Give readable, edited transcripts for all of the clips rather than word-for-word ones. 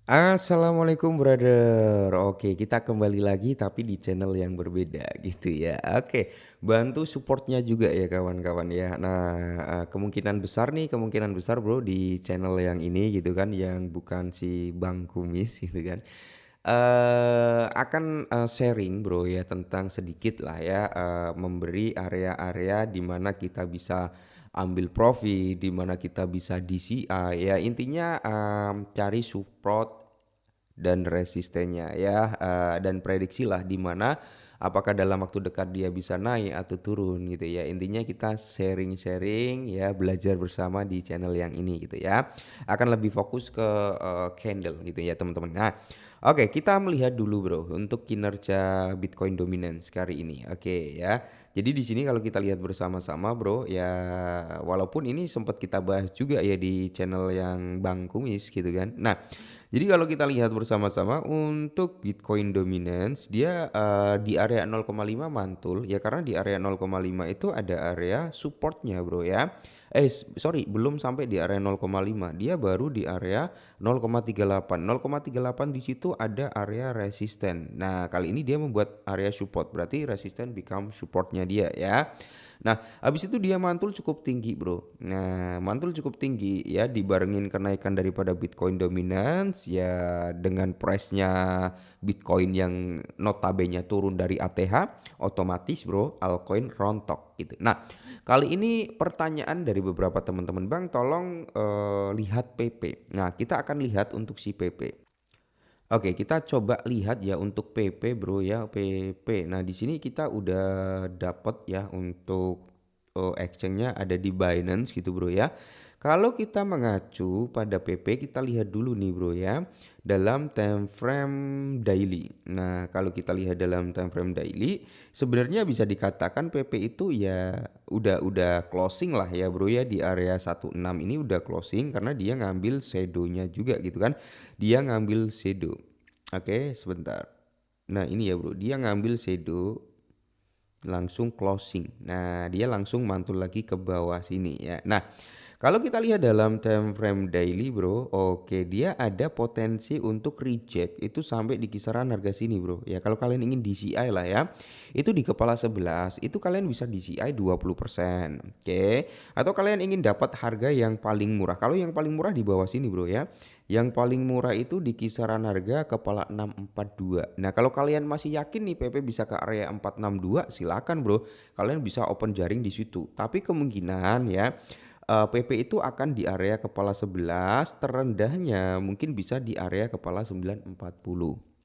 Assalamualaikum brother. Oke, kita kembali lagi tapi di channel yang berbeda gitu ya. Oke, bantu supportnya juga ya kawan-kawan ya. Nah, kemungkinan besar bro di channel yang ini gitu kan, yang bukan si Bang Kumis gitu kan. Akan sharing bro ya tentang sedikit lah ya, memberi area-area di mana kita bisa ambil profit, di mana kita bisa DCI ya intinya cari support dan resistennya ya, dan prediksilah di mana apakah dalam waktu dekat dia bisa naik atau turun gitu ya. Intinya kita sharing-sharing ya, belajar bersama di channel yang ini gitu ya. Akan lebih fokus ke candle gitu ya teman-teman. Nah, oke kita melihat dulu bro untuk kinerja Bitcoin dominance kali ini. Oke ya. Jadi di sini kalau kita lihat bersama-sama bro ya, walaupun ini sempat kita bahas juga ya di channel yang Bang Kumis gitu kan. Nah, jadi kalau kita lihat bersama-sama untuk Bitcoin dominance dia di area 0,5 mantul ya, karena di area 0,5 itu ada area supportnya bro ya. Sorry, belum sampai di area 0,5, dia baru di area 0,38. 0,38 di situ ada area resisten. Nah kali ini dia membuat area support, berarti resisten become supportnya dia ya. Nah, habis itu dia mantul cukup tinggi, Bro. Nah, mantul cukup tinggi ya dibarengin kenaikan daripada Bitcoin dominance ya, dengan price-nya Bitcoin yang notabene turun dari ATH, otomatis, Bro, altcoin rontok gitu. Nah, kali ini pertanyaan dari beberapa teman-teman, Bang, tolong lihat PP. Nah, kita akan lihat untuk si PP. Oke, kita coba lihat ya untuk PP bro ya, PP. Nah di sini kita udah dapat ya untuk exchange-nya ada di Binance gitu bro ya. Kalau kita mengacu pada PP, kita lihat dulu nih bro ya, dalam time frame daily. Nah kalau kita lihat dalam time frame daily, sebenarnya bisa dikatakan PP itu ya udah closing lah ya bro ya, di area 16 ini udah closing karena dia ngambil shadow-nya juga gitu kan. Dia ngambil shadow. Oke, sebentar. Nah, ini ya, Bro. Dia ngambil shadow langsung closing. Nah, dia langsung mantul lagi ke bawah sini ya. Nah, kalau kita lihat dalam time frame daily bro, oke dia ada potensi untuk reject itu sampai di kisaran harga sini bro. Ya kalau kalian ingin DCI lah ya, itu di kepala 11 itu kalian bisa DCI 20%. Oke. Atau kalian ingin dapat harga yang paling murah. Kalau yang paling murah di bawah sini bro ya. Yang paling murah itu di kisaran harga kepala 642. Nah kalau kalian masih yakin nih PP bisa ke area 462, silakan bro. Kalian bisa open jaring di situ. Tapi kemungkinan ya PP itu akan di area kepala 11, terendahnya mungkin bisa di area kepala 940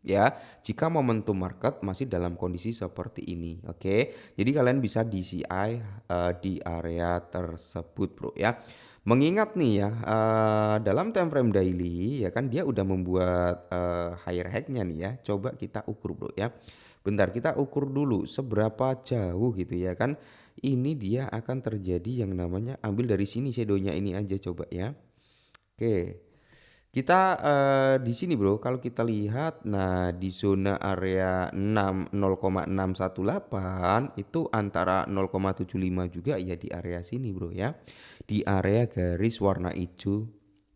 ya, jika momentum market masih dalam kondisi seperti ini. Oke, jadi kalian bisa DCI di area tersebut bro ya. Mengingat nih ya, dalam time frame daily ya kan dia udah membuat higher high-nya nih ya. Coba kita ukur bro ya. Bentar, kita ukur dulu seberapa jauh gitu ya kan. Ini dia akan terjadi yang namanya, ambil dari sini shadownya ini aja coba ya. Oke. Kita di sini bro, kalau kita lihat, nah di zona area 6 0,618 itu antara 0,75 juga ya, di area sini bro ya, di area garis warna hijau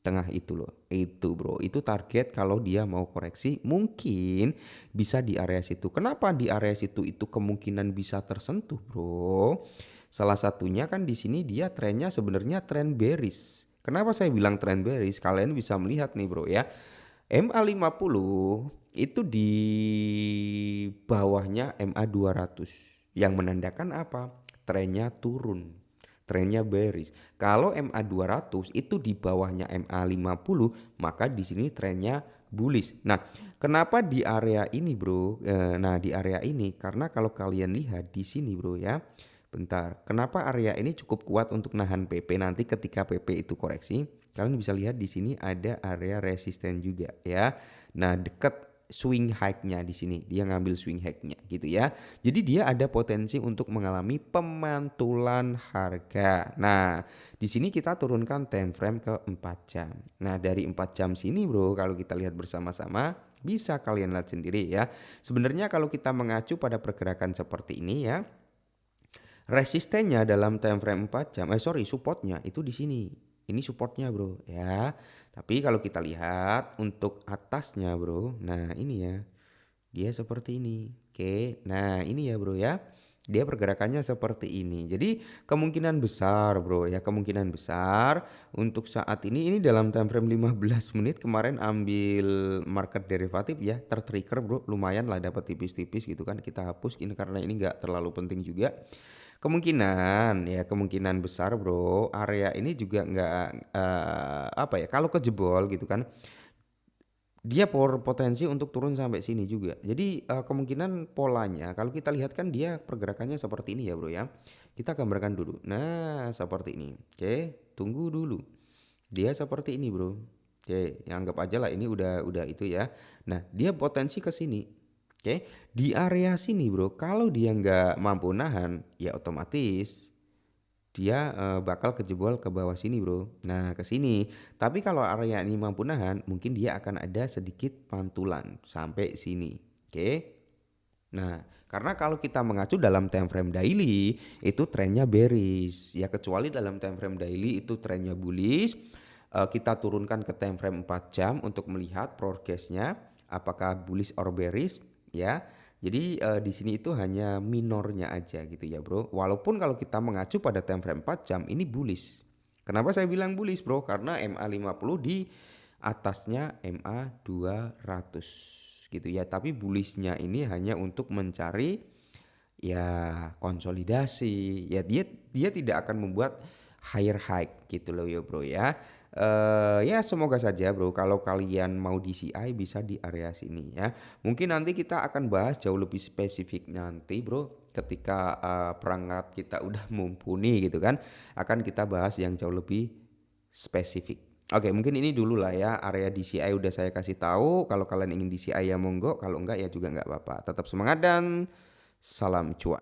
tengah itu loh, itu bro, itu target kalau dia mau koreksi mungkin bisa di area situ. Kenapa di area situ itu kemungkinan bisa tersentuh bro? Salah satunya kan di sini dia trennya sebenarnya tren bearish. Kenapa saya bilang tren bearish? Kalian bisa melihat nih bro ya. MA50 itu di bawahnya MA200. Yang menandakan apa? Trennya turun. Trennya bearish. Kalau MA200 itu di bawahnya MA50, maka di sini trennya bullish. Nah, kenapa di area ini, Bro? Nah, di area ini karena kalau kalian lihat di sini, Bro ya. Bentar, kenapa area ini cukup kuat untuk nahan PP nanti ketika PP itu koreksi? Kalian bisa lihat di sini ada area resisten juga ya. Nah, dekat swing high-nya di sini, dia ngambil swing high-nya gitu ya. Jadi dia ada potensi untuk mengalami pemantulan harga. Nah, di sini kita turunkan time frame ke 4 jam. Nah, dari 4 jam sini, Bro, kalau kita lihat bersama-sama, bisa kalian lihat sendiri ya. Sebenarnya kalau kita mengacu pada pergerakan seperti ini ya, resistennya dalam time frame 4 jam, supportnya itu di sini. ini supportnya bro ya. Tapi kalau kita lihat untuk atasnya bro, nah ini ya, dia seperti ini. Oke, nah ini ya bro ya. Dia pergerakannya seperti ini. Jadi kemungkinan besar bro ya, kemungkinan besar untuk saat ini dalam time frame 15 menit kemarin ambil market derivatif ya, tertrigger bro, lumayan lah dapat tipis-tipis gitu kan. Kita hapus ini karena ini nggak terlalu penting juga. Kemungkinan ya, kemungkinan besar bro, area ini juga nggak apa ya, kalau kejebol gitu kan, dia potensi untuk turun sampai sini juga. Jadi kemungkinan polanya kalau kita lihat kan dia pergerakannya seperti ini ya bro ya. Kita gambarkan dulu. Nah seperti ini. Oke, tunggu dulu. Dia seperti ini bro. Oke, ya anggap aja lah ini udah itu ya. Nah dia potensi ke sini. Oke, di area sini bro. Kalau dia nggak mampu nahan, ya otomatis dia bakal kejebol ke bawah sini bro. Nah ke sini. Tapi kalau area ini mampu nahan, mungkin dia akan ada sedikit pantulan sampai sini. Oke. Nah karena kalau kita mengacu dalam time frame daily itu trennya bearish. Ya kecuali dalam time frame daily itu trennya bullish. Kita turunkan ke time frame 4 jam untuk melihat progresnya apakah bullish or bearish ya. Jadi di sini itu hanya minornya aja gitu ya bro. Walaupun kalau kita mengacu pada time frame 4 jam ini bullish. Kenapa saya bilang bullish bro? Karena MA50 di atasnya MA200 gitu ya. Tapi bullishnya ini hanya untuk mencari ya konsolidasi. Ya dia tidak akan membuat higher high gitu loh ya bro ya. Ya semoga saja bro kalau kalian mau DCI bisa di area sini ya. Mungkin nanti kita akan bahas jauh lebih spesifik nanti bro ketika perangkat kita udah mumpuni gitu kan. Akan kita bahas yang jauh lebih spesifik. Oke, mungkin ini dulu lah ya, area DCI udah saya kasih tahu. Kalau kalian ingin DCI ya monggo, kalau enggak ya juga enggak apa-apa. Tetap semangat dan salam cuan.